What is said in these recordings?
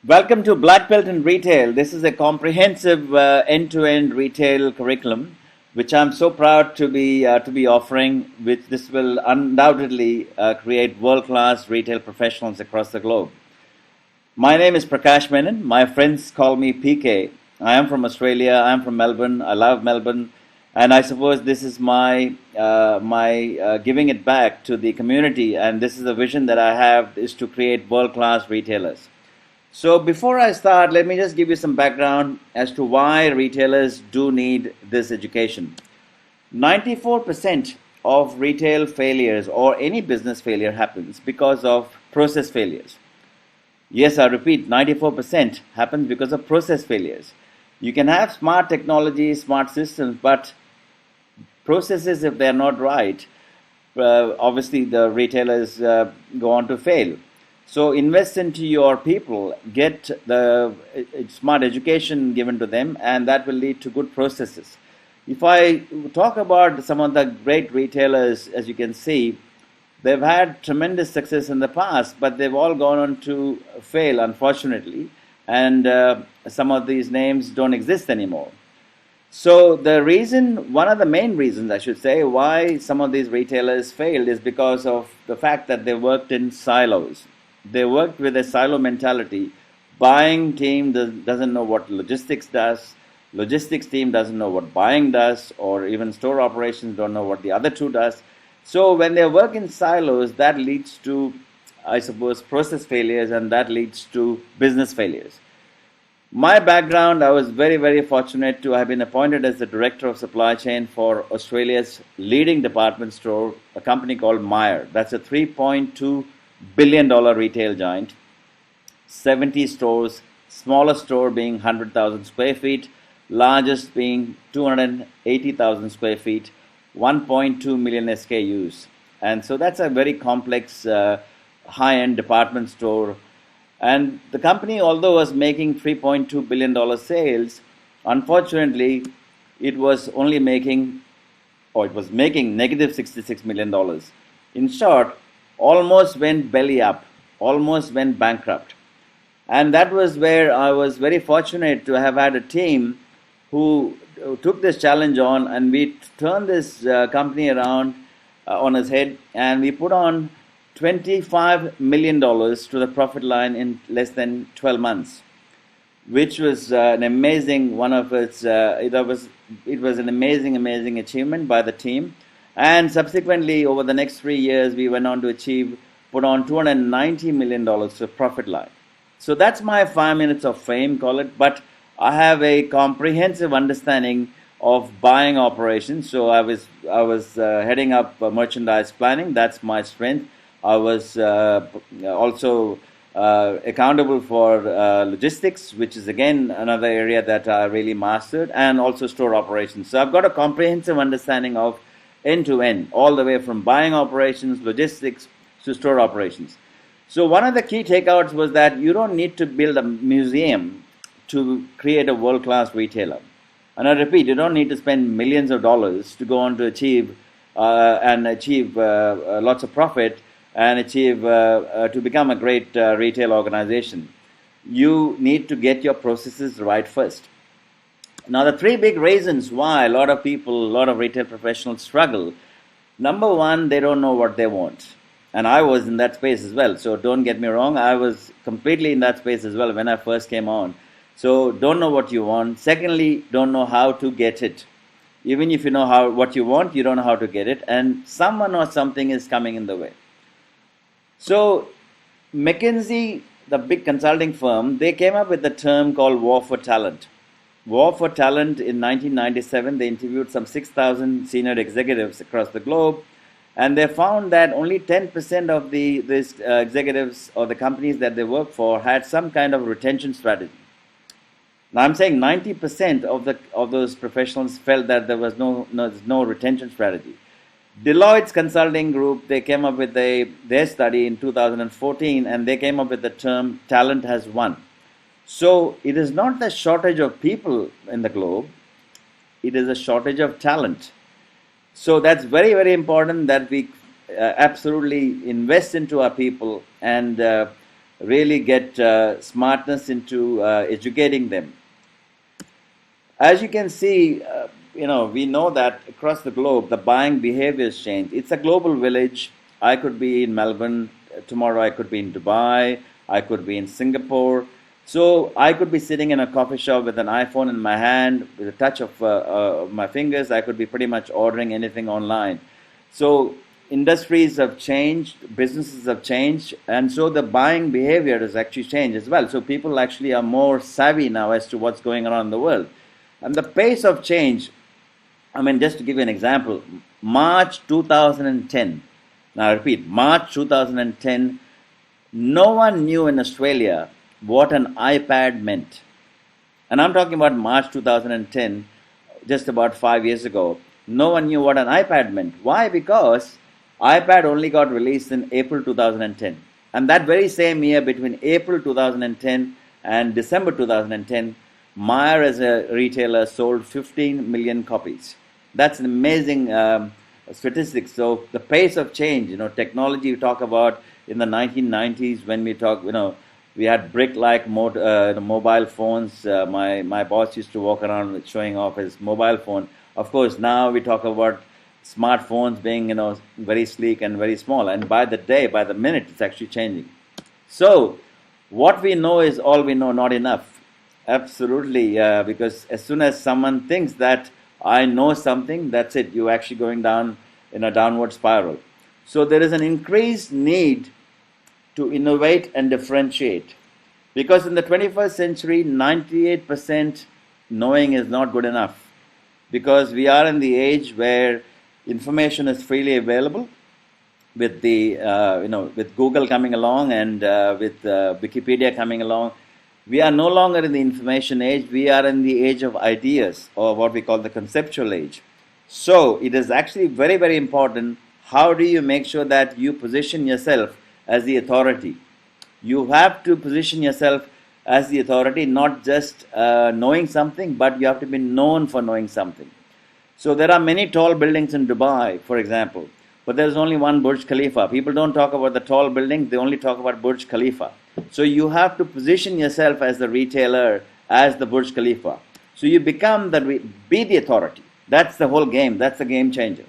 Welcome to Black Belt in Retail. This is a comprehensive end-to-end retail curriculum, which I'm so proud to be offering. Which this will undoubtedly create world-class retail professionals across the globe. My name is Prakash Menon. My friends call me PK. I am from Australia. I am from Melbourne. I love Melbourne, and I suppose this is my giving it back to the community. And this is the vision that I have, is to create world-class retailers. So before I start, let me just give you some background as to why retailers do need this education. 94% of retail failures or any business failure happens because of process failures. Yes, I repeat, 94% happens because of process failures. You can have smart technology, smart systems, but processes, if they're not right, obviously the retailers go on to fail. So invest into your people, get the smart education given to them, and that will lead to good processes. If I talk about some of the great retailers, as you can see, they've had tremendous success in the past, but they've all gone on to fail, unfortunately, and some of these names don't exist anymore. So one of the main reasons, I should say, why some of these retailers failed is because of the fact that they worked in silos. They worked with a silo mentality. Buying team doesn't know what logistics does. Logistics team doesn't know what buying does, or even store operations don't know what the other two does. So when they work in silos, that leads to, I suppose, process failures, and that leads to business failures. My background, I was very, very fortunate to have been appointed as the Director of Supply Chain for Australia's leading department store, a company called Myer. That's a $3.2 billion retail giant, 70 stores, smallest store being 100,000 square feet, largest being 280,000 square feet, 1.2 million SKUs. And so that's a very complex, high-end department store. And the company, although was making $3.2 billion sales, unfortunately, it was making negative $66 million. In short, almost went belly up, almost went bankrupt. And that was where I was very fortunate to have had a team who took this challenge on, and we turned this company around on its head, and we put on $25 million to the profit line in less than 12 months, which was an amazing one of its, it was an amazing achievement by the team. And subsequently, over the next 3 years, we went on to put on $290 million to profit line. So that's my 5 minutes of fame, call it. But I have a comprehensive understanding of buying operations. So I was heading up merchandise planning. That's my strength. I was also accountable for logistics, which is again another area that I really mastered, and also store operations. So I've got a comprehensive understanding of end-to-end, all the way from buying operations, logistics, to store operations. So one of the key takeouts was that you don't need to build a museum to create a world-class retailer. And I repeat, you don't need to spend millions of dollars to go on to achieve lots of profit and to become a great retail organization. You need to get your processes right first. Now, the three big reasons why a lot of retail professionals struggle. Number one, they don't know what they want. And I was in that space as well. So don't get me wrong, I was completely in that space as well when I first came on. So don't know what you want. Secondly, don't know how to get it. Even if you know what you want, you don't know how to get it. And someone or something is coming in the way. So McKinsey, the big consulting firm, they came up with the term called war for talent. War for Talent in 1997, they interviewed some 6,000 senior executives across the globe, and they found that only 10% of these executives or the companies that they work for had some kind of retention strategy. Now I'm saying 90% of those professionals felt that there was no retention strategy. Deloitte's consulting group, they came up with their study in 2014, and they came up with the term talent has won. So it is not the shortage of people in the globe, it is a shortage of talent. So that's very, very important that we absolutely invest into our people and really get smartness into educating them. As you can see, we know that across the globe, the buying behaviors change. It's a global village. I could be in Melbourne tomorrow. I could be in Dubai. I could be in Singapore. So I could be sitting in a coffee shop with an iPhone in my hand, with a touch of my fingers. I could be pretty much ordering anything online. So industries have changed, businesses have changed, and so the buying behavior has actually changed as well. So people actually are more savvy now as to what's going on in the world. And the pace of change, I mean, just to give you an example, March 2010, now I repeat, March 2010, no one knew in Australia what an iPad meant. And I'm talking about March 2010, just about 5 years ago. No one knew what an iPad meant. Why? Because iPad only got released in April 2010. And that very same year, between April 2010 and December 2010, Meyer as a retailer sold 15 million copies. That's an amazing statistic. So the pace of change, technology we talk about in the 1990s when we talk, we had brick-like mobile phones. My boss used to walk around with showing off his mobile phone. Of course, now we talk about smartphones being, very sleek and very small. And by the day, by the minute, it's actually changing. So what we know is all we know, not enough. Absolutely, because as soon as someone thinks that I know something, that's it. You're actually going down in a downward spiral. So there is an increased need to innovate and differentiate. Because in the 21st century, 98% knowing is not good enough. Because we are in the age where information is freely available, with the with Google coming along and with Wikipedia coming along. We are no longer in the information age, we are in the age of ideas, or what we call the conceptual age. So it is actually very, very important. How do you make sure that you position yourself as the authority? You have to position yourself as the authority, not just knowing something, but you have to be known for knowing something. So there are many tall buildings in Dubai, for example, but there's only one Burj Khalifa. People don't talk about the tall buildings, they only talk about Burj Khalifa. So you have to position yourself as the retailer, as the Burj Khalifa. So you become be the authority. That's the whole game. That's the game changer.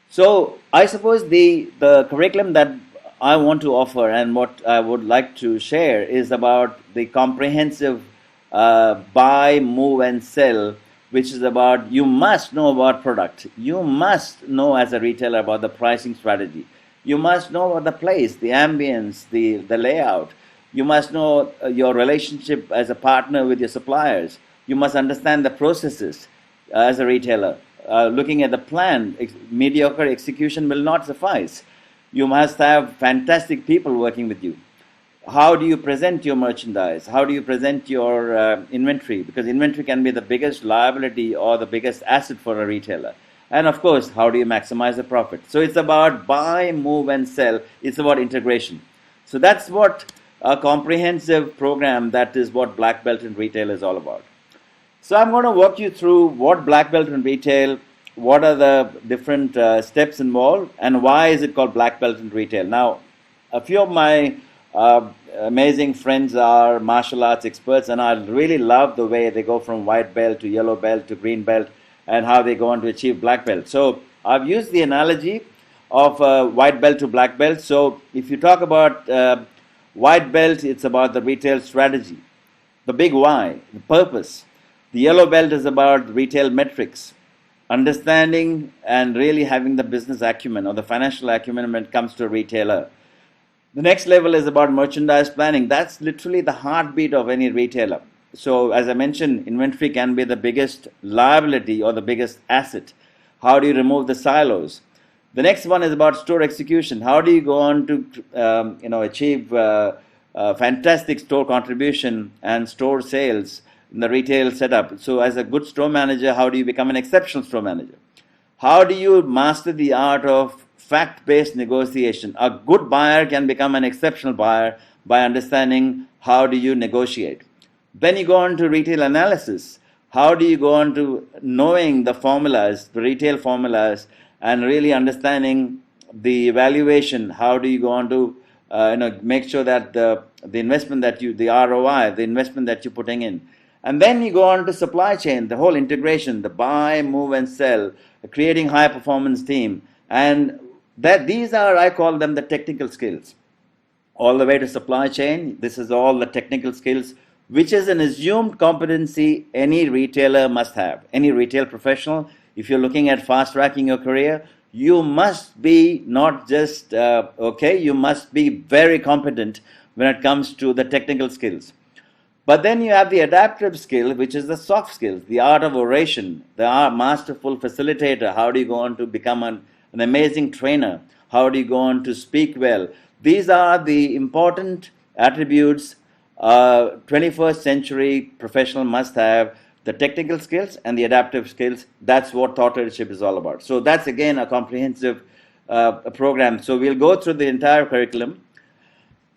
So I suppose the curriculum that I want to offer and what I would like to share is about the comprehensive buy, move, and sell, which is about you must know about product. You must know as a retailer about the pricing strategy. You must know about the place, the ambience, the layout. You must know your relationship as a partner with your suppliers. You must understand the processes as a retailer. Looking at the plan, mediocre execution will not suffice. You must have fantastic people working with you. How do you present your merchandise? How do you present your inventory? Because inventory can be the biggest liability or the biggest asset for a retailer. And of course, how do you maximize the profit? So it's about buy, move, and sell. It's about integration. So that's what a comprehensive program, that is what Black Belt in Retail is all about. So I'm going to walk you through what Black Belt in Retail, what are the different steps involved, and why is it called Black Belt in Retail. Now, a few of my amazing friends are martial arts experts, and I really love the way they go from white belt to yellow belt to green belt, and how they go on to achieve black belt. So I've used the analogy of white belt to black belt. So if you talk about white belt, it's about the retail strategy, the big why, the purpose. The yellow belt is about retail metrics, understanding and really having the business acumen or the financial acumen when it comes to a retailer. The next level is about merchandise planning. That's literally the heartbeat of any retailer. So as I mentioned, inventory can be the biggest liability or the biggest asset. How do you remove the silos? The next one is about store execution. How do you go on to achieve fantastic store contribution and store sales in the retail setup? So as a good store manager, how do you become an exceptional store manager? How do you master the art of fact-based negotiation? A good buyer can become an exceptional buyer by understanding how do you negotiate. Then you go on to retail analysis. How do you go on to knowing the formulas, the retail formulas, and really understanding the evaluation? How do you go on to make sure that the investment that the ROI, the investment that you're putting in. And then you go on to supply chain, the whole integration, the buy, move, and sell, creating high performance team. And these are, I call them the technical skills. All the way to supply chain, this is all the technical skills, which is an assumed competency any retailer must have. Any retail professional, if you're looking at fast tracking your career, you must be not just you must be very competent when it comes to the technical skills. But then you have the adaptive skill, which is the soft skills, the art of oration, the masterful facilitator. How do you go on to become an amazing trainer? How do you go on to speak well? These are the important attributes 21st century professional must have: the technical skills and the adaptive skills. That's what thought leadership is all about. So that's again a comprehensive program. So we'll go through the entire curriculum.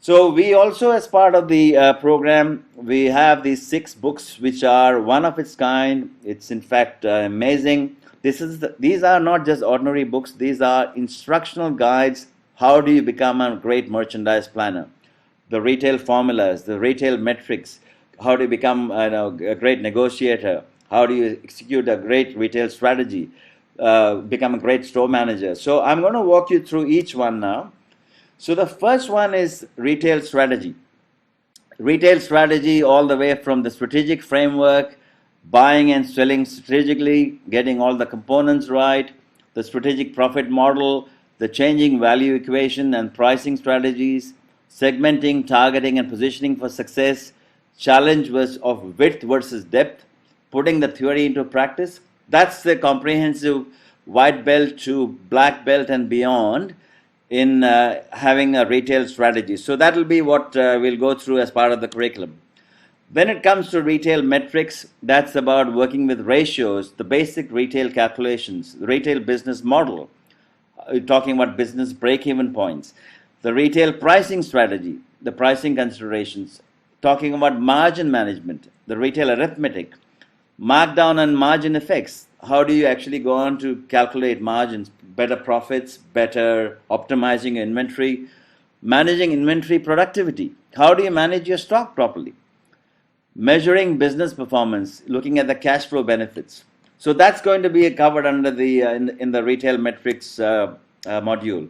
So we also, as part of the program, we have these 6 books which are one of its kind. It's in fact amazing. These are not just ordinary books. These are instructional guides. How do you become a great merchandise planner? The retail formulas, the retail metrics. How do you become a great negotiator? How do you execute a great retail strategy? Become a great store manager. So I'm going to walk you through each one now. So the first one is retail strategy. Retail strategy, all the way from the strategic framework, buying and selling strategically, getting all the components right, the strategic profit model, the changing value equation and pricing strategies, segmenting, targeting, and positioning for success, challenge of width versus depth, putting the theory into practice. That's the comprehensive white belt to black belt and beyond in having a retail strategy. So that will be what we'll go through as part of the curriculum. When it comes to retail metrics, that's about working with ratios, the basic retail calculations, the retail business model, talking about business break-even points, the retail pricing strategy, the pricing considerations, talking about margin management, the retail arithmetic, markdown and margin effects. How do you actually go on to calculate margins, better profits, better optimizing your inventory, managing inventory productivity? How do you manage your stock properly? Measuring business performance, looking at the cash flow benefits. So that's going to be covered under the in the retail metrics module.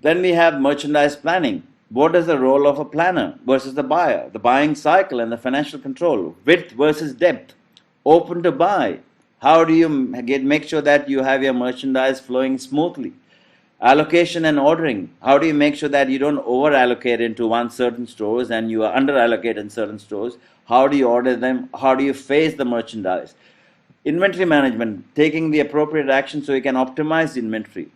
Then we have merchandise planning. What is the role of a planner versus the buyer? The buying cycle and the financial control. Width versus depth. Open to buy. How do you make sure that you have your merchandise flowing smoothly? Allocation and ordering. How do you make sure that you don't over allocate into one certain stores and you are under allocate in certain stores? How do you order them? How do you phase the merchandise? Inventory management, taking the appropriate action so you can optimize the inventory.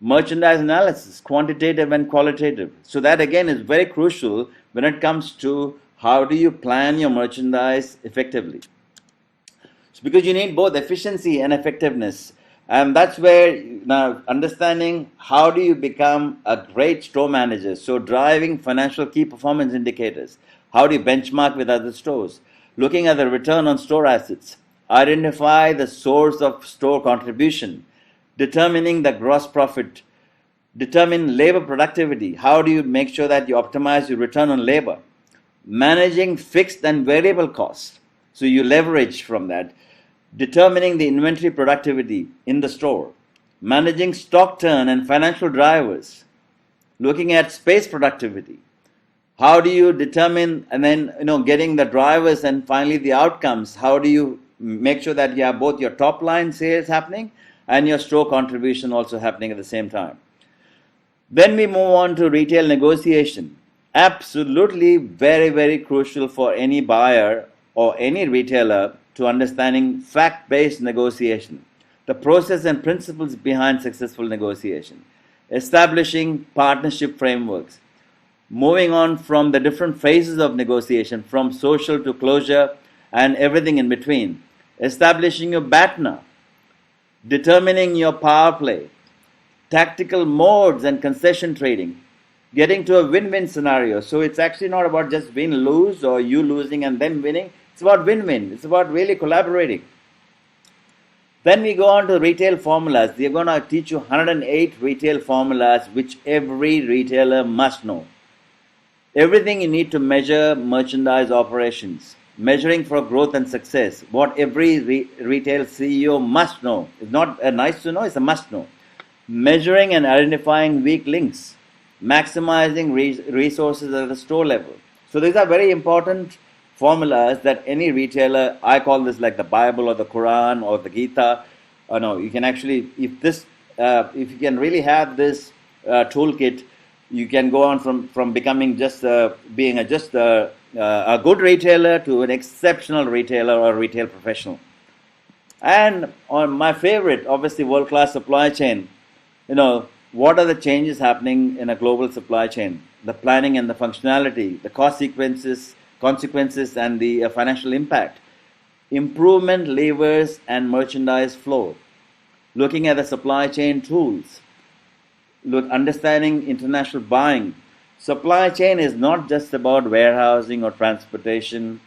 Merchandise analysis, quantitative and qualitative. So that again is very crucial when it comes to how do you plan your merchandise effectively. So because you need both efficiency and effectiveness. And that's where now understanding how do you become a great store manager. So driving financial key performance indicators. How do you benchmark with other stores? Looking at the return on store assets. Identify the source of store contribution. Determining the gross profit. Determine labor productivity. How do you make sure that you optimize your return on labor? Managing fixed and variable costs. So you leverage from that. Determining the inventory productivity in the store. Managing stock turn and financial drivers. Looking at space productivity. How do you determine, and then getting the drivers and finally the outcomes. How do you make sure that you have both your top line sales happening and your store contribution also happening at the same time? Then we move on to retail negotiation. Absolutely very, very crucial for any buyer or any retailer to understanding fact-based negotiation, the process and principles behind successful negotiation, establishing partnership frameworks, moving on from the different phases of negotiation, from social to closure and everything in between, establishing your BATNA, determining your power play, tactical modes and concession trading, getting to a win-win scenario. So it's actually not about just win-lose or you losing and them winning. It's about win-win. It's about really collaborating. Then we go on to retail formulas. They're going to teach you 108 retail formulas which every retailer must know. everything you need to measure merchandise operations, measuring for growth and success, what every retail CEO must know. It's not a nice to know, it's a must know. Measuring and identifying weak links, maximizing resources at the store level. So these are very important formulas that any retailer, I call this like the Bible or the Quran or the Gita. No, you can actually, if you can really have this toolkit, you can go on from becoming just being a good retailer to an exceptional retailer or retail professional. And on my favorite, obviously, world-class supply chain. What are the changes happening in a global supply chain? The planning and the functionality, the cost consequences, and the financial impact. Improvement levers and merchandise flow. Looking at the supply chain tools. Understanding international buying. Supply chain is not just about warehousing or transportation,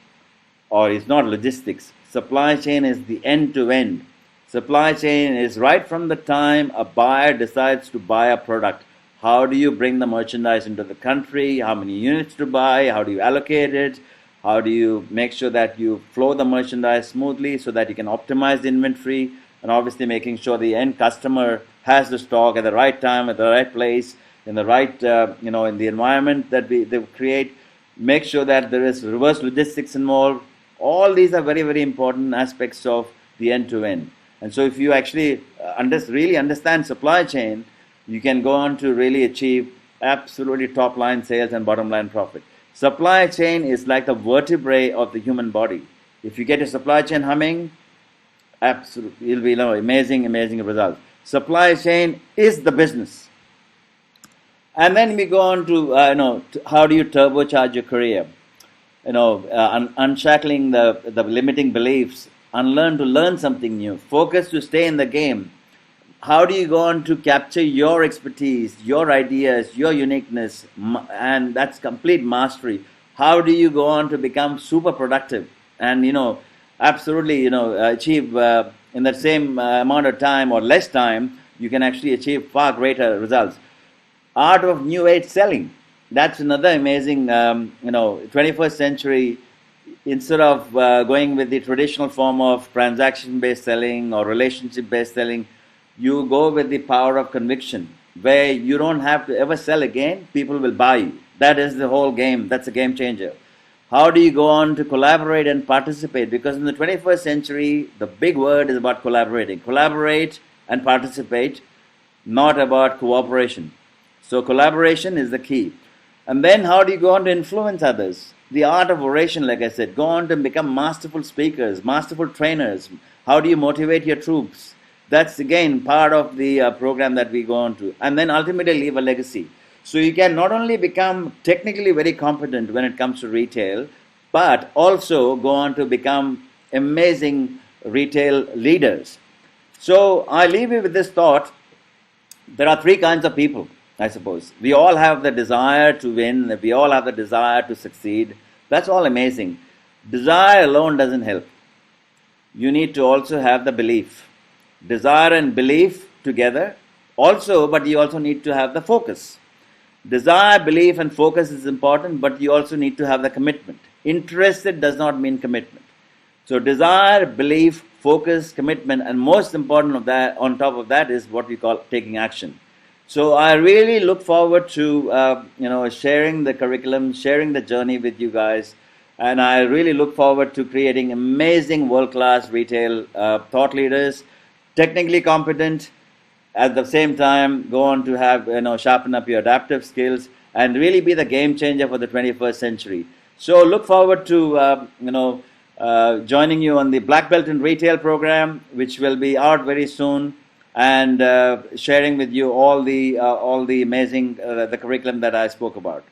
or it's not logistics. Supply chain is the end-to-end. Supply chain is right from the time a buyer decides to buy a product. How do you bring the merchandise into the country? How many units to buy? How do you allocate it? How do you make sure that you flow the merchandise smoothly so that you can optimize the inventory? And obviously making sure the end customer has the stock at the right time, at the right place, in the right, in the environment that they create. Make sure that there is reverse logistics involved. All these are very, very important aspects of the end-to-end. And so if you actually really understand supply chain, you can go on to really achieve absolutely top-line sales and bottom-line profit. Supply chain is like the vertebrae of the human body. If you get your supply chain humming, absolutely, you'll be amazing, amazing results. Supply chain is the business. And then we go on to, how do you turbocharge your career? Unshackling the limiting beliefs, unlearn to learn something new, focus to stay in the game. How do you go on to capture your expertise, your ideas, your uniqueness, and that's complete mastery? How do you go on to become super productive and, absolutely, achieve in that same amount of time or less time, you can actually achieve far greater results. Art of New Age selling. That's another amazing, 21st century. Instead of going with the traditional form of transaction-based selling or relationship-based selling, you go with the power of conviction, where you don't have to ever sell again. People will buy you. That is the whole game. That's a game changer. How do you go on to collaborate and participate? Because in the 21st century, the big word is about collaborating. Collaborate and participate, not about cooperation. So collaboration is the key. And then how do you go on to influence others? The art of oration, like I said, go on to become masterful speakers, masterful trainers. How do you motivate your troops? That's again part of the program that we go on to. And then ultimately leave a legacy. So you can not only become technically very competent when it comes to retail, but also go on to become amazing retail leaders. So I leave you with this thought. There are three kinds of people, I suppose. We all have the desire to win. We all have the desire to succeed. That's all amazing. Desire alone doesn't help. You need to also have the belief. Desire and belief together also, but you also need to have the focus. Desire, belief, and focus is important, but you also need to have the commitment. Interested does not mean commitment. So desire, belief, focus, commitment, and most important of that, on top of that, is what we call taking action. So I really look forward to sharing the curriculum, sharing the journey with you guys, and I really look forward to creating amazing world-class retail thought leaders, technically competent. At the same time, go on to have, sharpen up your adaptive skills and really be the game changer for the 21st century. So look forward to, joining you on the Black Belt in Retail program, which will be out very soon, and sharing with you all the amazing, the curriculum that I spoke about.